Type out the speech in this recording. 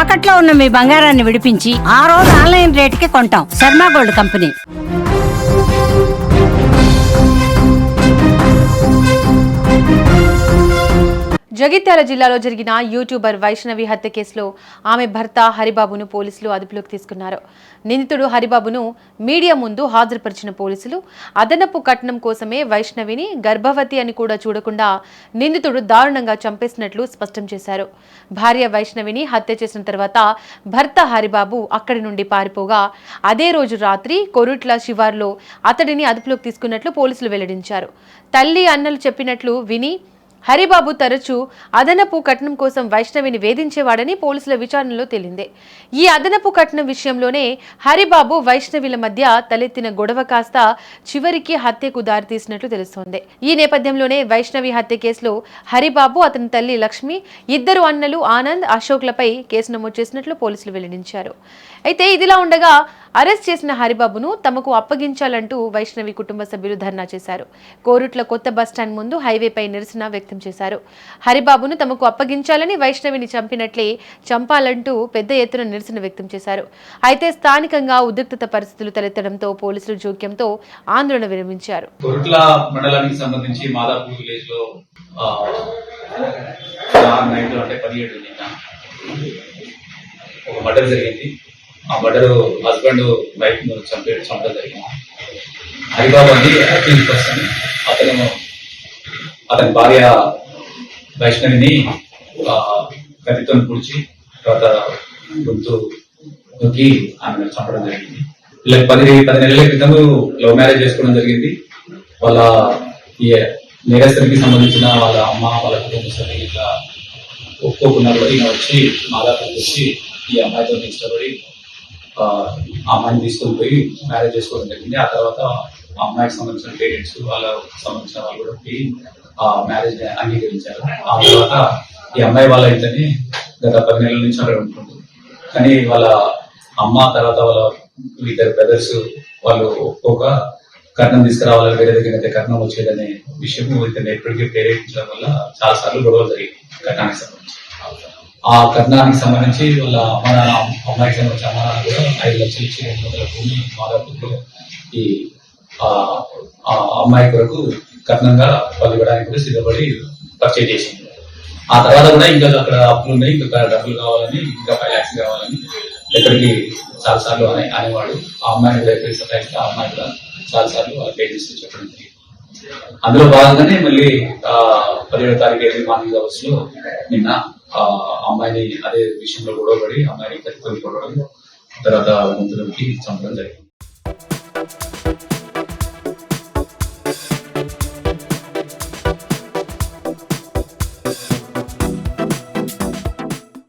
తాకట్లో ఉన్న మీ బంగారాన్ని విడిపించి ఆ రోజు ఆన్లైన్ రేటుకి కొంటాం. Sharma gold company. జగిత్యాల జిల్లాలో జరిగిన యూట్యూబర్ వైష్ణవి హత్య కేసులో ఆమె భర్త హరిబాబును పోలీసులు అదుపులోకి తీసుకున్నారు. నిందితుడు హరిబాబును మీడియా ముందు హాజరుపరిచిన పోలీసులు అదనపు కట్నం కోసమే వైష్ణవిని గర్భవతి అని కూడా చూడకుండా నిందితుడు దారుణంగా చంపేసినట్లు స్పష్టం చేశారు. భార్య వైష్ణవిని హత్య చేసిన తర్వాత భర్త హరిబాబు అక్కడి నుండి పారిపోగా అదే రోజు రాత్రి కొరుట్ల శివార్లో అతడిని అదుపులోకి తీసుకున్నట్లు పోలీసులు వెల్లడించారు. తల్లి అన్నలు చెప్పినట్లు విని హరిబాబు తరచూ అదనపు కట్నం కోసం వైష్ణవిని వేధించేవాడని పోలీసుల విచారణలో తేలింది. ఈ అదనపు కట్నం విషయంలోనే హరిబాబు వైష్ణవిల మధ్య తలెత్తిన గొడవ కాస్త చివరికి హత్యకు దారితీసినట్లు తెలుస్తోంది. ఈ నేపథ్యంలోనే వైష్ణవి హత్య కేసులో హరిబాబు, అతని తల్లి లక్ష్మి, ఇద్దరు అన్నలు ఆనంద్, అశోక్లపై కేసు నమోదు చేసినట్లు పోలీసులు వెల్లడించారు. అయితే ఇదిలా ఉండగా అరెస్ట్ చేసిన హరిబాబును తమకు అప్పగించాలంటూ వైష్ణవి కుటుంబ సభ్యులు ధర్నా చేశారు. కోరుట్ల కొత్త బస్టాండ్ ముందు హైవేపై నిరసన వ్యక్తం చేశారు. హరిబాబును తమకు అప్పగించాలని, వైష్ణవిని చంపినట్లే చంపాలంటూ పెద్ద ఎత్తున నిరసన వ్యక్తం చేశారు. అయితే స్థానికంగా ఉద్రిక్తత పరిస్థితులు తలెత్తడంతో పోలీసుల జోక్యంతో ఆందోళన విరమించారు. కోరుట్ల మండలానికి సంబంధించి మాదాపూర్ విలేజ్ లో అంటే 17 ఒక మర్డర్ జరిగింది. ఆ మర్డర్ హస్బెండ్ వైఫ్ చంపడం జరిగింది. హరిబాబు అని అక్యూజ్ పర్సన్, అతని భార్య వైష్ణవిని కత్తితో పొడిచి తర్వాత గొంతు నొక్కి ఆమె చంపడం జరిగింది. వీళ్ళకి 10 నెలల క్రితం లవ్ మ్యారేజ్ చేసుకోవడం జరిగింది. వాళ్ళ నేరస్తునికి సంబంధించిన వాళ్ళ అమ్మ, వాళ్ళ కుటుంబ సభ్యులు ఇట్లా ఒప్పుకోకున్నారు. ఈయన వచ్చి మాదాపూర్కి వచ్చి ఈ అమ్మాయితో ఇష్టపడి ఆ అమ్మాయిని తీసుకొని పోయి మ్యారేజ్ చేసుకోవడం జరిగింది. ఆ తర్వాత ఆ అమ్మాయికి సంబంధించిన పేరెంట్స్, వాళ్ళకి సంబంధించిన వాళ్ళు కూడా పోయి ఆ మ్యారేజ్ అంగీకరించారు. ఆ తర్వాత ఈ అమ్మాయి వాళ్ళ ఇంటనే గత 10 నెలల నుంచి అక్కడ ఉంటుంది. కానీ వాళ్ళ అమ్మ తర్వాత వాళ్ళ ఇద్దరు బ్రదర్స్ వాళ్ళు ఒక్కొక్క కట్నం తీసుకురావాలని వేరే దగ్గర అయితే కట్నం వచ్చేదనే విషయం ఇతను ఎప్పటికీ ప్రేరేపించడం వల్ల చాలా సార్లు గొడవలు జరిగాయి కట్నానికి సంబంధించి. ఆ కట్నానికి సంబంధించి వాళ్ళ అమ్మాయికి సంబంధించి అమ్మానాన్న కూడా 5 లక్షలు ఇచ్చి 200 భూమి మాదాపూర్లో ఈ అమ్మాయి కొరకు కట్నంగా వాళ్ళు ఇవ్వడానికి కూడా సిద్ధపడి పర్చేజ్ చేసింది. ఆ తర్వాత కూడా ఇంకా అక్కడ అప్పులు ఉన్నాయి, ఇంకా డబ్బులు కావాలని, ఇంకా 5 lakhs కావాలని ఎక్కడికి చాలా సార్లు అనేవాడు. ఆ అమ్మాయిని కూడా ఎక్కడికి సతాయిస్తే ఆ అమ్మాయి కూడా చాలా సార్లు వాళ్ళ పేరెంట్స్ చెప్పడం జరిగింది. అందులో భాగంగానే మళ్ళీ 17వ తారీఖు ఎర్లీ మార్నింగ్ అవర్స్ లో నిన్న అమ్మాయిని అదే విషయంలో గొడవపడి అమ్మాయిని కత్తితో కొట్టడం, తర్వాత గొంతులోకి చంపడం జరిగింది.